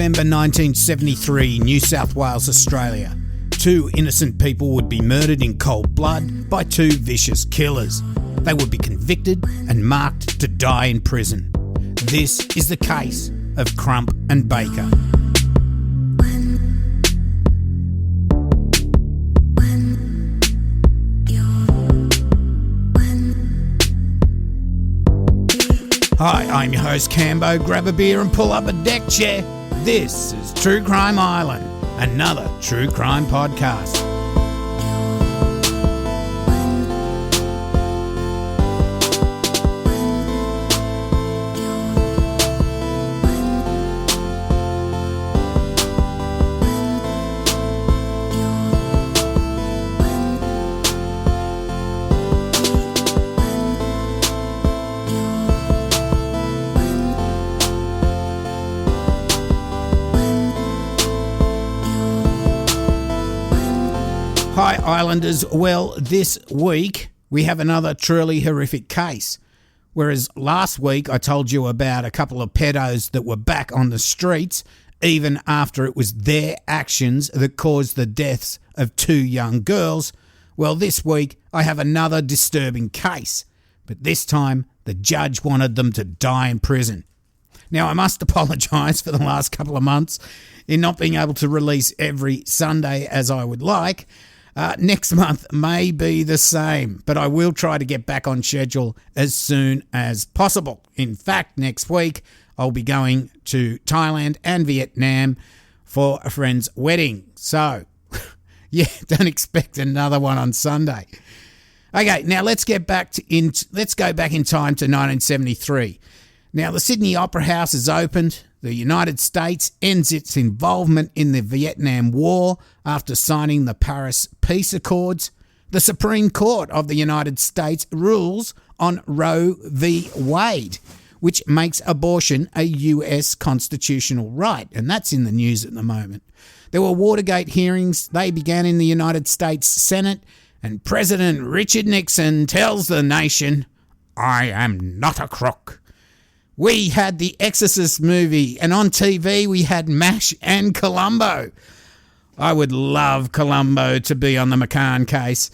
November 1973, New South Wales, Australia. 2 innocent people would be murdered in cold blood by 2 vicious killers. They would be convicted and marked to die in prison. This is the case of Crump and Baker. Hi, I'm your host Cambo. Grab a beer and pull up a deck chair. This is True Crime Island, another true crime podcast. Hi Islanders, well this week we have another truly horrific case. Whereas last week I told you about a couple of pedos that were back on the streets even after it was their actions that caused the deaths of 2 young girls, well this week I have another disturbing case, but this time the judge wanted them to die in prison. Now I must apologise for the last couple of months in not being able to release every Sunday as I would like. Next month may be the same, but I will try to get back on schedule as soon as possible. In fact, next week I'll be going to Thailand and Vietnam for a friend's wedding. So, yeah, don't expect another one on Sunday. Okay, now let's go back in time to 1973. Now, the Sydney Opera House has opened. The United States ends its involvement in the Vietnam War after signing the Paris Peace Accords. The Supreme Court of the United States rules on Roe v. Wade, which makes abortion a US constitutional right, and that's in the news at the moment. There were Watergate hearings. They began in the United States Senate, and President Richard Nixon tells the nation, "I am not a crook." We had the Exorcist movie, and on TV we had MASH and Columbo. I would love Columbo to be on the McCann case.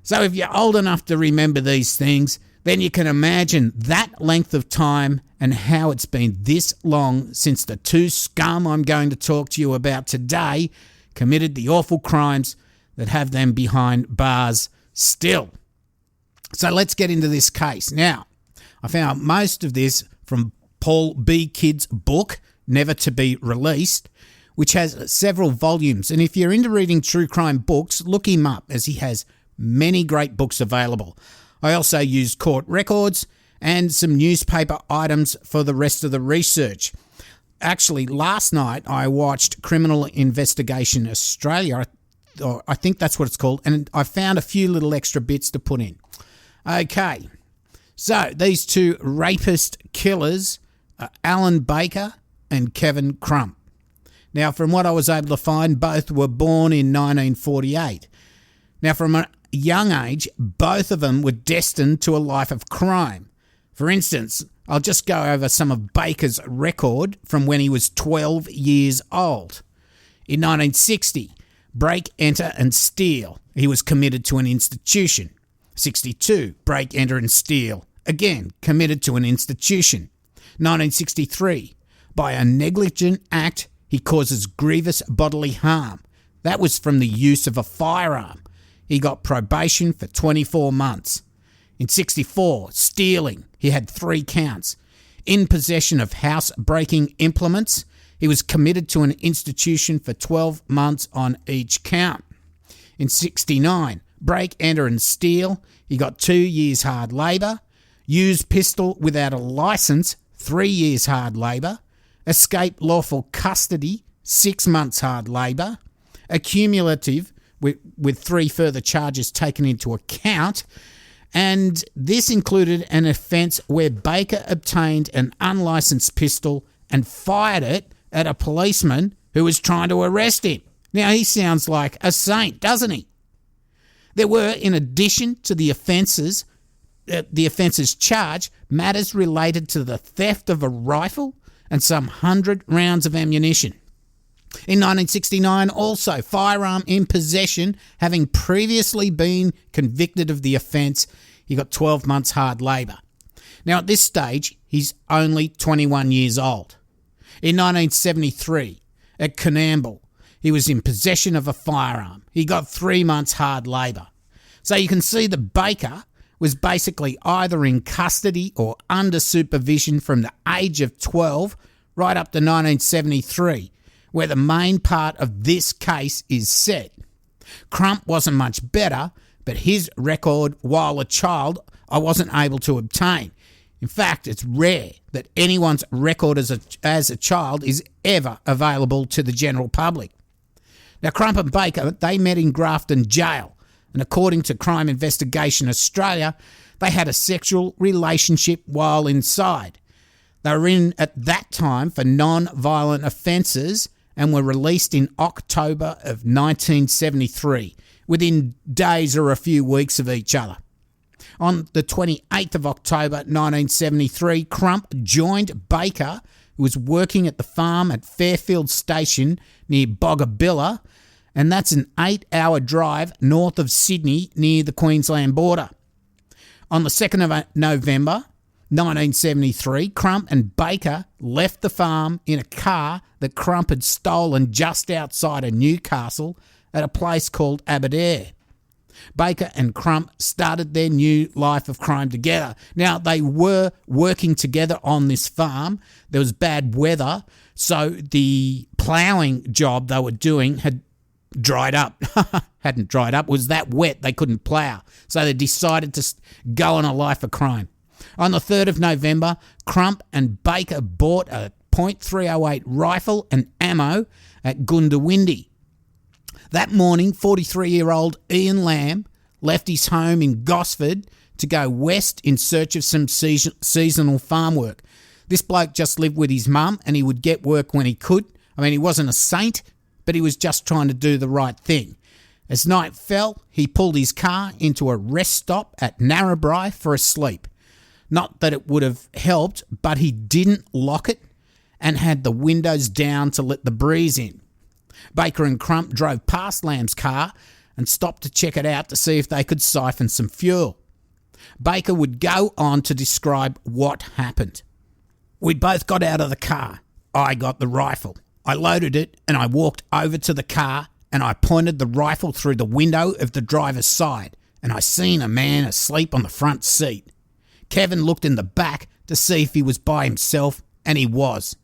So if you're old enough to remember these things, then you can imagine that length of time and how it's been this long since the 2 scum I'm going to talk to you about today committed the awful crimes that have them behind bars still. So let's get into this case. Now, I found most of this from Paul B. Kidd's book, Never to be Released, which has several volumes. And if you're into reading true crime books, look him up as he has many great books available. I also used court records and some newspaper items for the rest of the research. Actually, last night I watched Criminal Investigation Australia, or I think that's what it's called, and I found a few little extra bits to put in. Okay. So, these 2 rapist killers are Alan Baker and Kevin Crump. Now, from what I was able to find, both were born in 1948. Now, from a young age, both of them were destined to a life of crime. For instance, I'll just go over some of Baker's record from when he was 12 years old. In 1960, break, enter and steal. He was committed to an institution. 62, break, enter and steal. Again, committed to an institution. 1963, by a negligent act, he causes grievous bodily harm. That was from the use of a firearm. He got probation for 24 months. In 64, stealing. He had 3 counts. In possession of house-breaking implements. He was committed to an institution for 12 months on each count. In 69, break, enter and steal. He got 2 years hard labour. Used pistol without a licence, 3 years hard labour. Escape lawful custody, 6 months hard labour. Accumulative with 3 further charges taken into account. And this included an offence where Baker obtained an unlicensed pistol and fired it at a policeman who was trying to arrest him. Now, he sounds like a saint, doesn't he? There were, in addition to the offences charged, matters related to the theft of a rifle and some 100 rounds of ammunition. In 1969, also firearm in possession, having previously been convicted of the offence, he got 12 months hard labour. Now at this stage, he's only 21 years old. In 1973, at Coonamble, he was in possession of a firearm. He got 3 months hard labour. So you can see that Baker was basically either in custody or under supervision from the age of 12 right up to 1973, where the main part of this case is set. Crump wasn't much better, but his record while a child I wasn't able to obtain. In fact, it's rare that anyone's record as a child is ever available to the general public. Now, Crump and Baker, they met in Grafton Jail, and according to Crime Investigation Australia, they had a sexual relationship while inside. They were in at that time for non-violent offences and were released in October of 1973, within days or a few weeks of each other. On the 28th of October 1973, Crump joined Baker, who was working at the farm at Fairfield Station near Boggabilla, and that's an 8-hour drive north of Sydney near the Queensland border. On the 2nd of November 1973, Crump and Baker left the farm in a car that Crump had stolen just outside of Newcastle at a place called Aberdare. Baker and Crump started their new life of crime together. Now, they were working together on this farm. There was bad weather, so the ploughing job they were doing had dried up. Hadn't dried up. It was that wet they couldn't plough. So they decided to go on a life of crime. On the 3rd of November, Crump and Baker bought a .308 rifle and ammo at Goondiwindi. That morning, 43-year-old Ian Lamb left his home in Gosford to go west in search of some seasonal farm work. This bloke just lived with his mum and he would get work when he could. I mean, he wasn't a saint, but he was just trying to do the right thing. As night fell, he pulled his car into a rest stop at Narrabri for a sleep. Not that it would have helped, but he didn't lock it and had the windows down to let the breeze in. Baker and Crump drove past Lamb's car and stopped to check it out to see if they could siphon some fuel. Baker would go on to describe what happened. We both got out of the car. I got the rifle. I loaded it and I walked over to the car and I pointed the rifle through the window of the driver's side and I seen a man asleep on the front seat. Kevin looked in the back to see if he was by himself, and he was.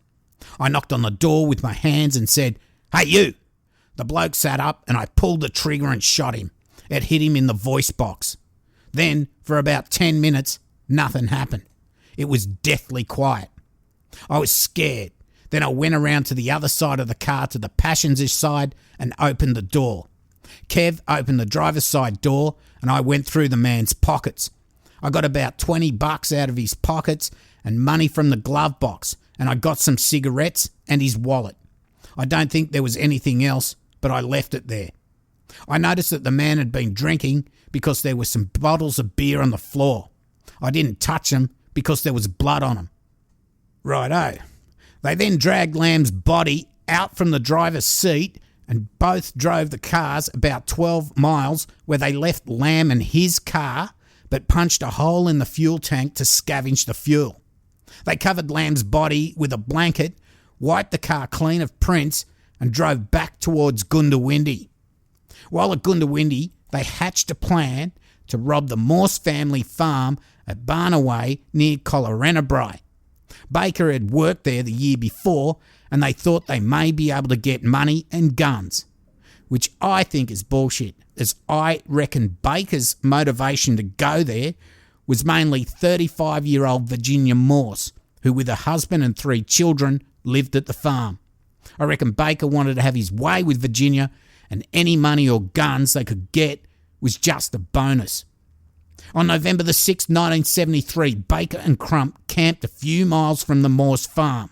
I knocked on the door with my hands and said, "Hey, you!" The bloke sat up and I pulled the trigger and shot him. It hit him in the voice box. Then, for about 10 minutes, nothing happened. It was deathly quiet. I was scared. Then I went around to the other side of the car to the passenger side and opened the door. Kev opened the driver's side door and I went through the man's pockets. I got about $20 out of his pockets and money from the glove box, and I got some cigarettes and his wallet. I don't think there was anything else, but I left it there. I noticed that the man had been drinking because there were some bottles of beer on the floor. I didn't touch them because there was blood on them. Righto. They then dragged Lamb's body out from the driver's seat and both drove the cars about 12 miles, where they left Lamb and his car but punched a hole in the fuel tank to scavenge the fuel. They covered Lamb's body with a blanket, wiped the car clean of prints and drove back towards Goondiwindi. While at Goondiwindi, they hatched a plan to rob the Morse family farm at Barnaway near Collarenabri. Baker had worked there the year before and they thought they may be able to get money and guns, which I think is bullshit, as I reckon Baker's motivation to go there was mainly 35-year-old Virginia Morse, who with her husband and 3 children lived at the farm. I reckon Baker wanted to have his way with Virginia, and any money or guns they could get was just a bonus. On November the 6th, 1973, Baker and Crump camped a few miles from the Morse farm.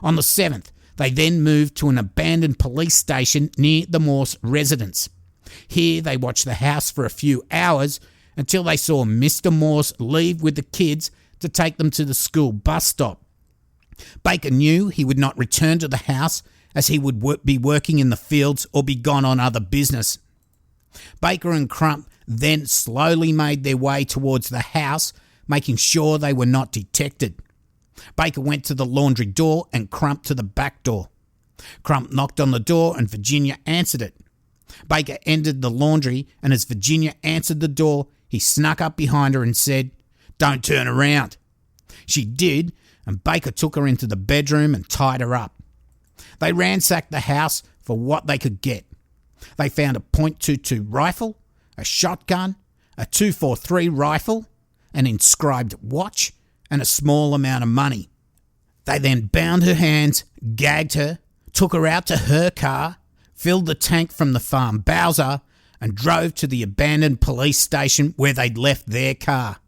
On the 7th, they then moved to an abandoned police station near the Morse residence. Here they watched the house for a few hours until they saw Mr. Morse leave with the kids to take them to the school bus stop. Baker knew he would not return to the house as he would be working in the fields or be gone on other business. Baker and Crump then slowly made their way towards the house, making sure they were not detected. Baker went to the laundry door and Crump to the back door. Crump knocked on the door and Virginia answered it. Baker entered the laundry, and as Virginia answered the door, he snuck up behind her and said, "Don't turn around." She did, and Baker took her into the bedroom and tied her up. They ransacked the house for what they could get. They found a .22 rifle, a shotgun, a 243 rifle, an inscribed watch, and a small amount of money. They then bound her hands, gagged her, took her out to her car, filled the tank from the farm Bowser, and drove to the abandoned police station where they'd left their car.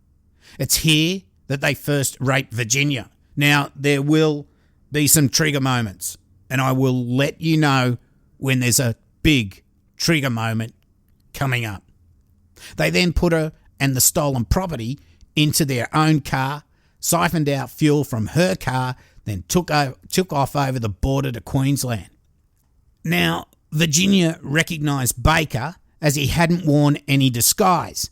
It's here that they first raped Virginia. Now, there will be some trigger moments, and I will let you know when there's a big trigger moment coming up. They then put her and the stolen property into their own car, siphoned out fuel from her car, then took off over the border to Queensland. Now, Virginia recognised Baker as he hadn't worn any disguise,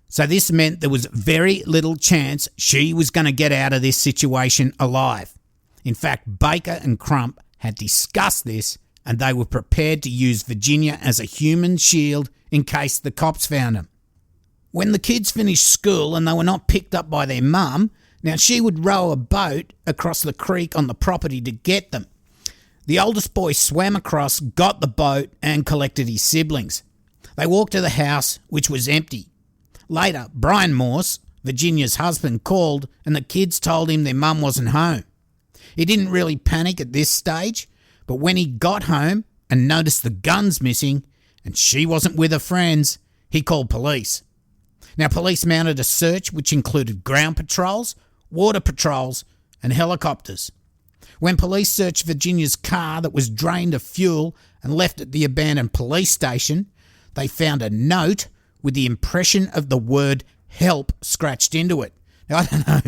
so this meant there was very little chance she was going to get out of this situation alive. In fact, Baker and Crump had discussed this, and they were prepared to use Virginia as a human shield in case the cops found them. When the kids finished school and they were not picked up by their mum, now she would row a boat across the creek on the property to get them. The oldest boy swam across, got the boat, and collected his siblings. They walked to the house, which was empty. Later, Brian Morse, Virginia's husband, called, and the kids told him their mum wasn't home. He didn't really panic at this stage, but when he got home and noticed the guns missing and she wasn't with her friends, he called police. Now, police mounted a search which included ground patrols, water patrols, and helicopters. When police searched Virginia's car that was drained of fuel and left at the abandoned police station, they found a note with the impression of the word help scratched into it. Now, I don't know.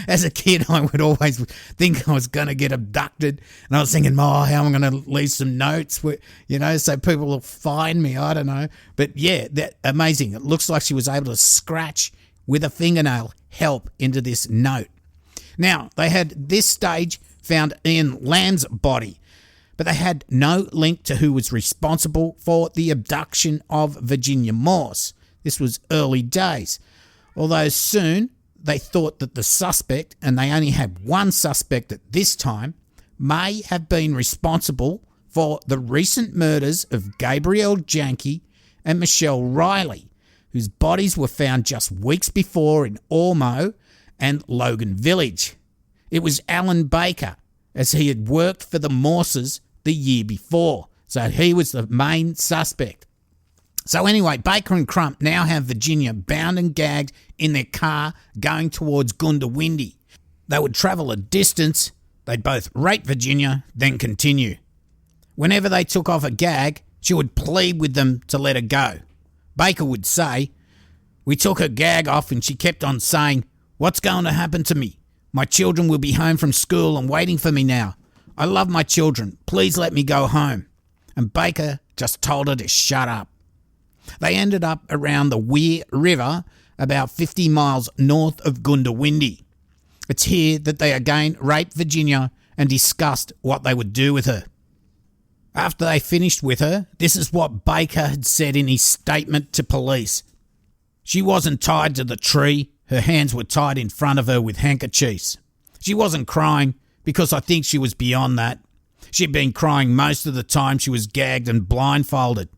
As a kid, I would always think I was going to get abducted, and I was thinking, how am I going to leave some notes, so people will find me. I don't know. But yeah, that amazing. It looks like she was able to scratch with a fingernail help into this note. Now, they had this stage found Ian Lamb's body, but they had no link to who was responsible for the abduction of Virginia Morse. This was early days, although soon they thought that the suspect, and they only had one suspect at this time, may have been responsible for the recent murders of Gabrielle Janke and Michelle Riley, whose bodies were found just weeks before in Ormeau and Logan Village. It was Alan Baker, as he had worked for the Morses the year before, so he was the main suspect. So anyway, Baker and Crump now have Virginia bound and gagged in their car going towards Goondiwindi. They would travel a distance, they'd both rape Virginia, then continue. Whenever they took off a gag, she would plead with them to let her go. Baker would say, "We took her gag off and she kept on saying, 'What's going to happen to me? My children will be home from school and waiting for me now. I love my children. Please let me go home.' And Baker just told her to shut up." They ended up around the Weir River, about 50 miles north of Goondiwindi. It's here that they again raped Virginia and discussed what they would do with her. After they finished with her, this is what Baker had said in his statement to police. "She wasn't tied to the tree. Her hands were tied in front of her with handkerchiefs. She wasn't crying because I think she was beyond that. She'd been crying most of the time she was gagged and blindfolded.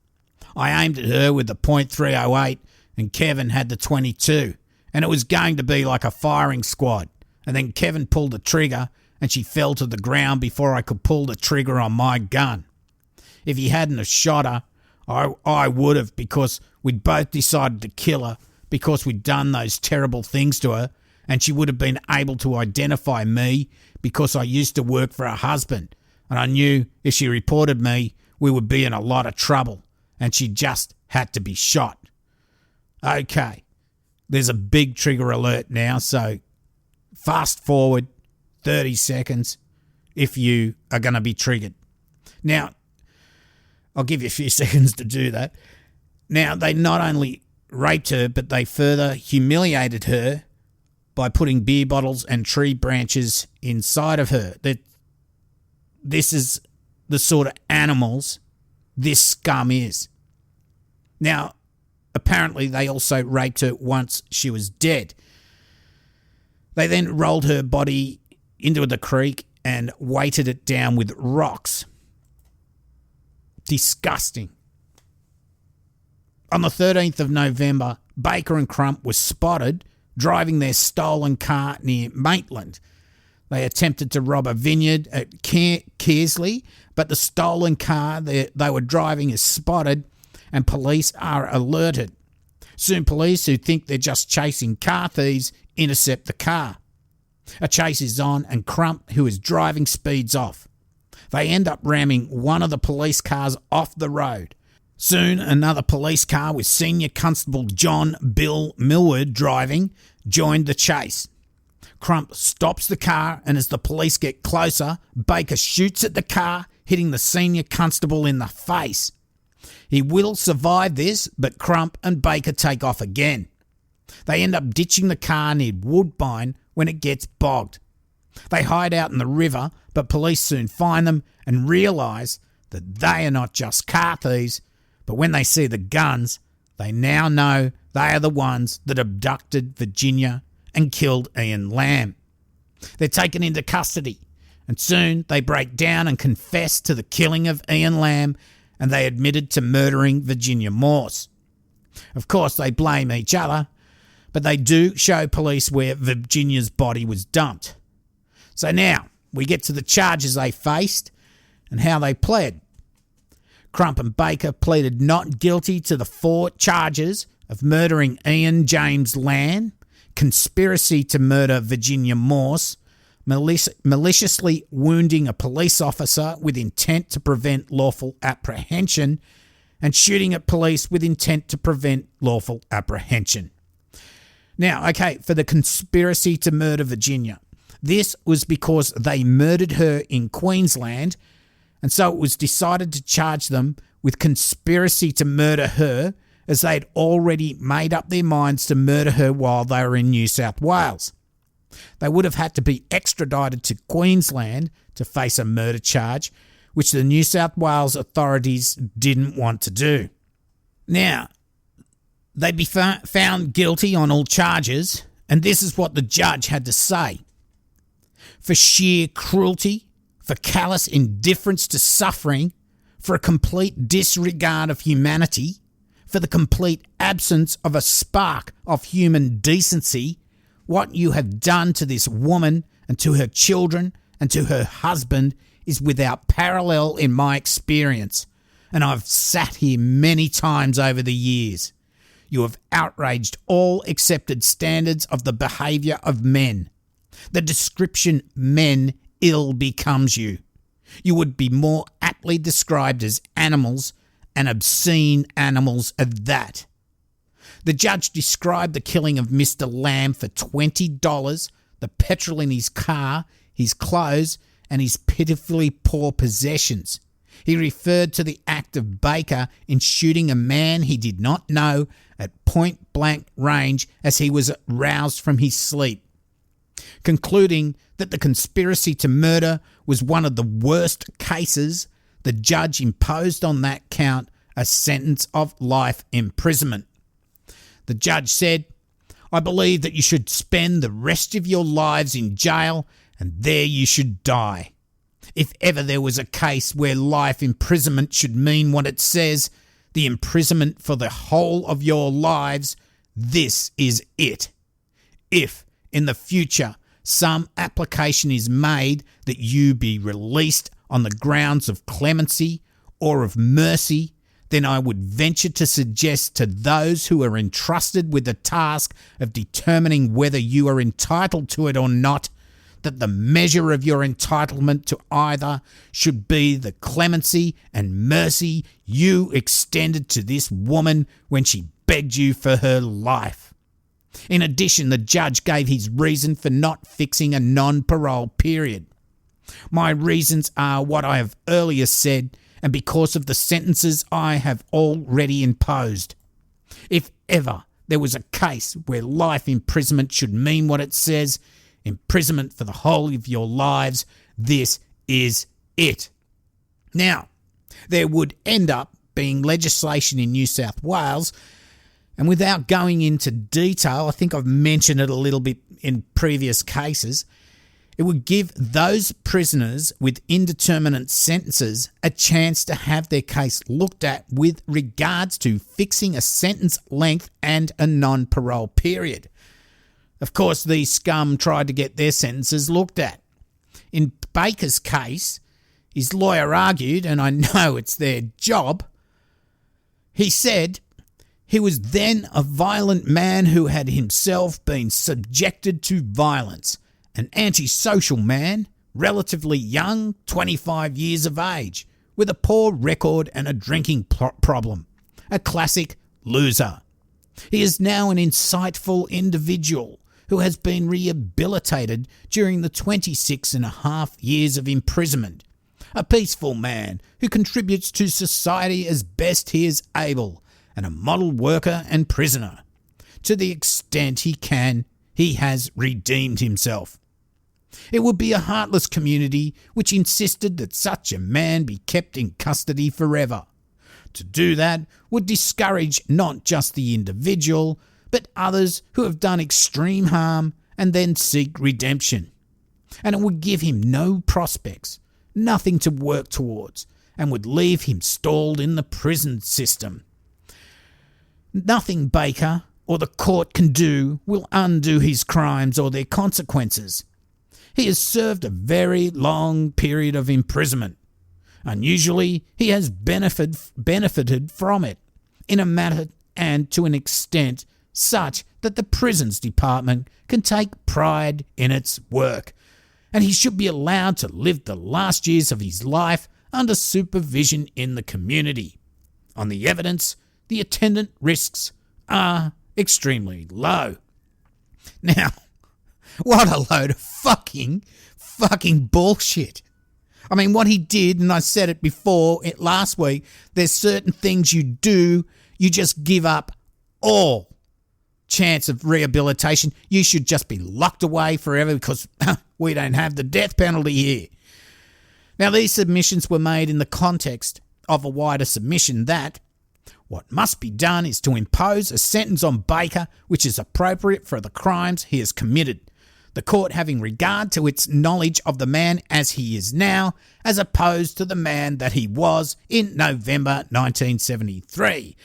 I aimed at her with the .308 and Kevin had the 22, and it was going to be like a firing squad. And then Kevin pulled the trigger and she fell to the ground before I could pull the trigger on my gun. If he hadn't have shot her, I would have, because we'd both decided to kill her because we'd done those terrible things to her, and she would have been able to identify me because I used to work for her husband, and I knew if she reported me, we would be in a lot of trouble. And she just had to be shot." Okay, there's a big trigger alert now, so fast forward 30 seconds if you are going to be triggered. Now, I'll give you a few seconds to do that. Now, they not only raped her, but they further humiliated her by putting beer bottles and tree branches inside of her. This is the sort of animals this scum is. Now, apparently they also raped her once she was dead. They then rolled her body into the creek and weighted it down with rocks. Disgusting. On the 13th of November, Baker and Crump were spotted driving their stolen car near Maitland. They attempted to rob a vineyard at Kearsley, but the stolen car they were driving is spotted and police are alerted. Soon police, who think they're just chasing car thieves, intercept the car. A chase is on and Crump, who is driving, speeds off. They end up ramming one of the police cars off the road. Soon, another police car with Senior Constable John Bill Millward driving joined the chase. Crump stops the car, and as the police get closer, Baker shoots at the car, hitting the Senior Constable in the face. He will survive this, but Crump and Baker take off again. They end up ditching the car near Woodbine when it gets bogged. They hide out in the river, but police soon find them and realise that they are not just car thieves, but when they see the guns, they now know they are the ones that abducted Virginia and killed Ian Lamb. They're taken into custody, and soon they break down and confess to the killing of Ian Lamb, and they admitted to murdering Virginia Morse. Of course, they blame each other, but they do show police where Virginia's body was dumped. So now we get to the charges they faced and how they pled. Crump and Baker pleaded not guilty to the 4 charges of murdering Ian James Lamb, conspiracy to murder Virginia Morse, maliciously wounding a police officer with intent to prevent lawful apprehension, and shooting at police with intent to prevent lawful apprehension. Now, okay, for the conspiracy to murder Virginia, this was because they murdered her in Queensland, and so it was decided to charge them with conspiracy to murder her, as they had already made up their minds to murder her while they were in New South Wales. They would have had to be extradited to Queensland to face a murder charge, which the New South Wales authorities didn't want to do. Now, they'd be found guilty on all charges, and this is what the judge had to say. For sheer cruelty, for callous indifference to suffering, for a complete disregard of humanity, for the complete absence of a spark of human decency, what you have done to this woman and to her children and to her husband is without parallel in my experience, and I've sat here many times over the years. You have outraged all accepted standards of the behaviour of men. The description men ill becomes you. You would be more aptly described as animals, and obscene animals at that. The judge described the killing of Mr. Lamb for $20, the petrol in his car, his clothes, and his pitifully poor possessions. He referred to the act of Baker in shooting a man he did not know at point-blank range as he was roused from his sleep, concluding that the conspiracy to murder was one of the worst cases. The judge imposed on that count a sentence of life imprisonment. The judge said, I believe that you should spend the rest of your lives in jail, and there you should die. If ever there was a case where life imprisonment should mean what it says, the imprisonment for the whole of your lives, this is it. If, in the future, some application is made that you be released on the grounds of clemency or of mercy, then I would venture to suggest to those who are entrusted with the task of determining whether you are entitled to it or not, that the measure of your entitlement to either should be the clemency and mercy you extended to this woman when she begged you for her life. In addition, the judge gave his reason for not fixing a non-parole period. My reasons are what I have earlier said, and because of the sentences I have already imposed. If ever there was a case where life imprisonment should mean what it says, imprisonment for the whole of your lives, this is it. Now, there would end up being legislation in New South Wales, and without going into detail, I think I've mentioned it a little bit in previous cases, it would give those prisoners with indeterminate sentences a chance to have their case looked at with regards to fixing a sentence length and a non-parole period. Of course, these scum tried to get their sentences looked at. In Baker's case, his lawyer argued, and I know it's their job, he said he was then a violent man who had himself been subjected to violence. An antisocial man, relatively young, 25 years of age, with a poor record and a drinking problem. A classic loser. He is now an insightful individual who has been rehabilitated during the 26 and a half years of imprisonment. A peaceful man who contributes to society as best he is able, and a model worker and prisoner. To the extent he can, he has redeemed himself. It would be a heartless community which insisted that such a man be kept in custody forever. To do that would discourage not just the individual, but others who have done extreme harm and then seek redemption. And it would give him no prospects, nothing to work towards, and would leave him stalled in the prison system. Nothing Baker or the court can do will undo his crimes or their consequences. He has served a very long period of imprisonment. Unusually, he has benefited from it in a manner and to an extent such that the prisons department can take pride in its work, and he should be allowed to live the last years of his life under supervision in the community. On the evidence, the attendant risks are extremely low. Now, what a load of fucking bullshit. I mean, what he did, and I said it before last week, there's certain things you do, you just give up all chance of rehabilitation. You should just be locked away forever because we don't have the death penalty here. Now, these submissions were made in the context of a wider submission that what must be done is to impose a sentence on Baker which is appropriate for the crimes he has committed, the court having regard to its knowledge of the man as he is now, as opposed to the man that he was in November 1973.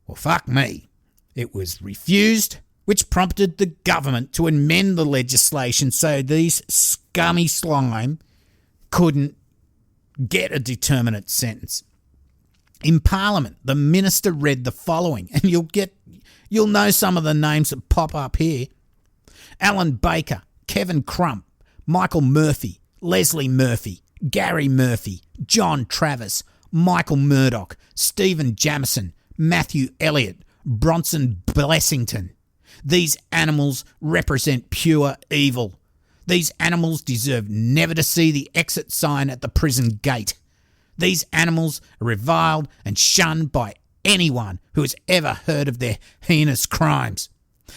Well, fuck me. It was refused, which prompted the government to amend the legislation so these scummy slime couldn't get a determinate sentence. In Parliament, the minister read the following, and you'll know some of the names that pop up here. Alan Baker, Kevin Crump, Michael Murphy, Leslie Murphy, Gary Murphy, John Travis, Michael Murdoch, Stephen Jamison, Matthew Elliott, Bronson Blessington. These animals represent pure evil. These animals deserve never to see the exit sign at the prison gate. These animals are reviled and shunned by anyone who has ever heard of their heinous crimes.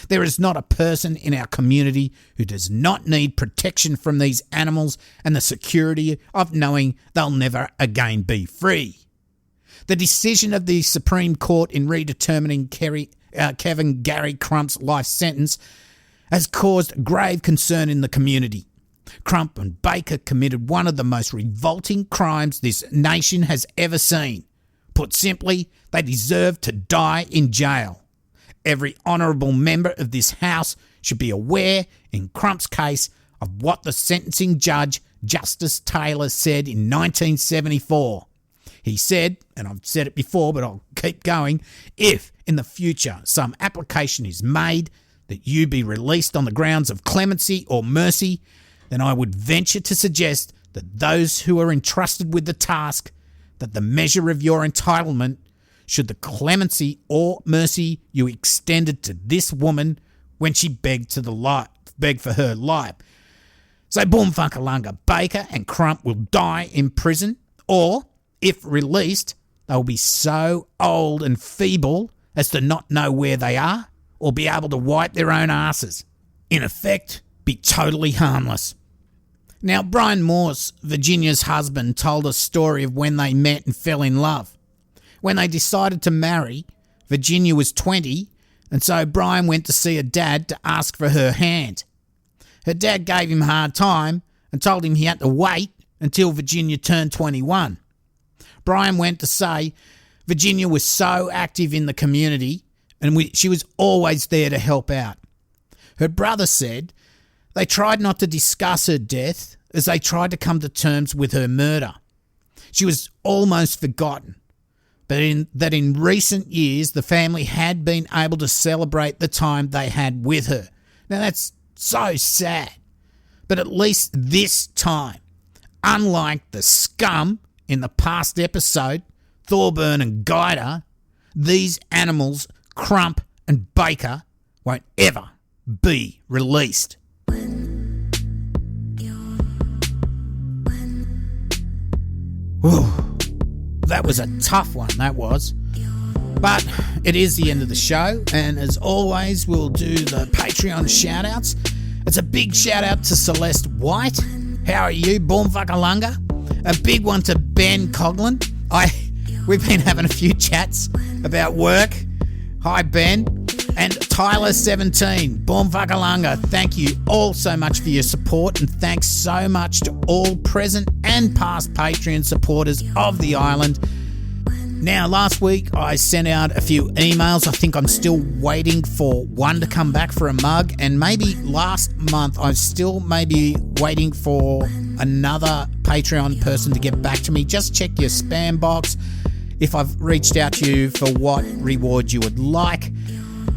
There is not a person in our community who does not need protection from these animals and the security of knowing they'll never again be free. The decision of the Supreme Court in redetermining Kevin Gary Crump's life sentence has caused grave concern in the community. Crump and Baker committed one of the most revolting crimes this nation has ever seen. Put simply, they deserve to die in jail. Every honourable member of this House should be aware, in Crump's case, of what the sentencing judge, Justice Taylor, said in 1974. He said, and I've said it before, but I'll keep going, if in the future some application is made that you be released on the grounds of clemency or mercy, then I would venture to suggest that those who are entrusted with the task, that the measure of your entitlement, should the clemency or mercy you extended to this woman when she begged for her life, So Boomfuckalunga Baker and Crump will die in prison, or, if released, they'll be so old and feeble as to not know where they are or be able to wipe their own asses. In effect, be totally harmless. Now, Brian Morse, Virginia's husband, told a story of when they met and fell in love. When they decided to marry, Virginia was 20, and so Brian went to see her dad to ask for her hand. Her dad gave him a hard time and told him he had to wait until Virginia turned 21. Brian went to say Virginia was so active in the community and she was always there to help out. Her brother said they tried not to discuss her death as they tried to come to terms with her murder. She was almost forgotten, but in recent years the family had been able to celebrate the time they had with her. Now that's so sad, but at least this time, unlike the scum in the past episode, Thorburn and Guider, these animals, Crump and Baker, won't ever be released. Whew, that was a tough one, that was. But it is the end of the show, and as always, we'll do the Patreon shout-outs. It's a big shout-out to Celeste White. How are you, Boomfuckalunga? A big one to Ben Coughlin. We've been having a few chats about work. Hi, Ben. And Tyler17, Boomfuckalunga, thank you all so much for your support, and thanks so much to all present and past Patreon supporters of the island. Now, last week I sent out a few emails. I think I'm still waiting for one to come back for a mug, and maybe last month I'm still maybe waiting for another Patreon person to get back to me. Just check your spam box if I've reached out to you for what reward you would like.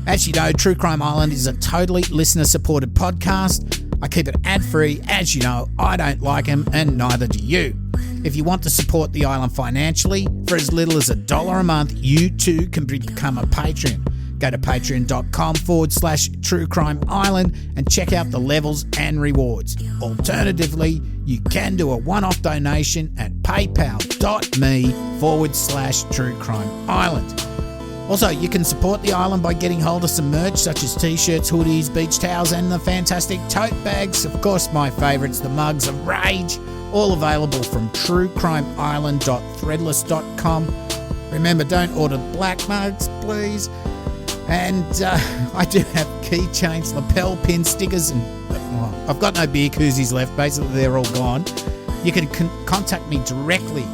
As you know, True Crime Island is a totally listener-supported podcast. I keep it ad-free. As you know, I don't like them, and neither do you. If you want to support the island financially, for as little as $1 a month, you too can become a patron. Go to patreon.com/True Crime Island and check out the levels and rewards. Alternatively, you can do a one-off donation at paypal.me/True Crime Island. Also, you can support the island by getting hold of some merch such as t-shirts, hoodies, beach towels, and the fantastic tote bags. Of course, my favourites, the mugs of rage, all available from truecrimeisland.threadless.com. Remember, don't order black mugs, please. And I do have keychains, lapel pins, stickers, and I've got no beer koozies left. Basically, they're all gone. You can contact me directly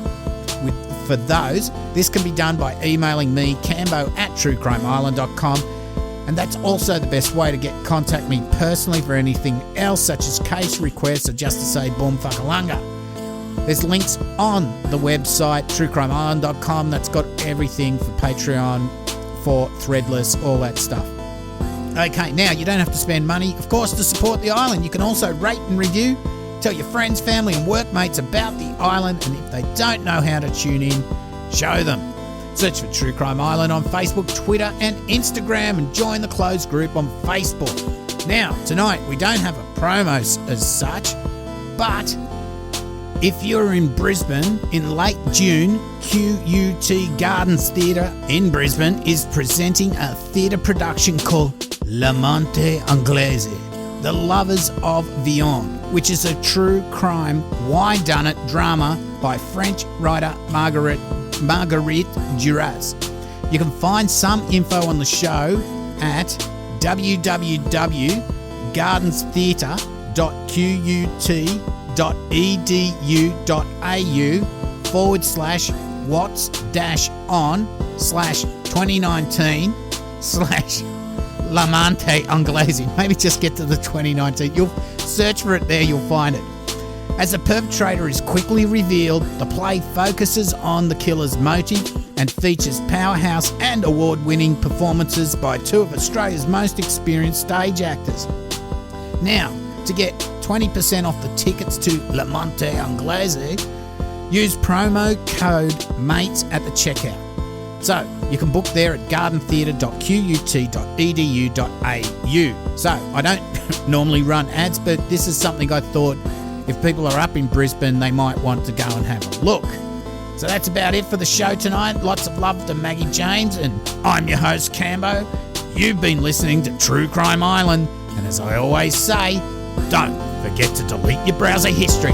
for those. This can be done by emailing me, cambo@truecrimeisland.com, and that's also the best way to contact me personally for anything else, such as case requests or just to say Boomfuckalunga. There's links on the website, truecrimeisland.com, that's got everything for Patreon, for Threadless, all that stuff. Okay, now you don't have to spend money, of course, to support the island. You can also rate and review. Tell your friends, family and workmates about the island, and if they don't know how to tune in, show them. Search for True Crime Island on Facebook, Twitter and Instagram, and join the closed group on Facebook. Now, tonight we don't have a promo as such, but if you're in Brisbane in late June, QUT Gardens Theatre in Brisbane is presenting a theatre production called L'Amante Anglaise, The Lovers of Vion, which is a true crime why-done-it drama by French writer Marguerite Duras. You can find some info on the show at www.gardenstheatre.qut.edu.au/whats-on/2019/L'Amante Anglaise. Maybe just get to the 2019. You'll search for it there, you'll find it. As the perpetrator is quickly revealed, the play focuses on the killer's motive and features powerhouse and award-winning performances by two of Australia's most experienced stage actors. Now, to get 20% off the tickets to L'Amante Anglaise, use promo code MATES at the checkout. So you can book there at gardentheatre.qut.edu.au. So I don't normally run ads, but this is something I thought if people are up in Brisbane, they might want to go and have a look. So that's about it for the show tonight. Lots of love to Maggie James, and I'm your host, Cambo. You've been listening to True Crime Island, and as I always say, don't forget to delete your browser history.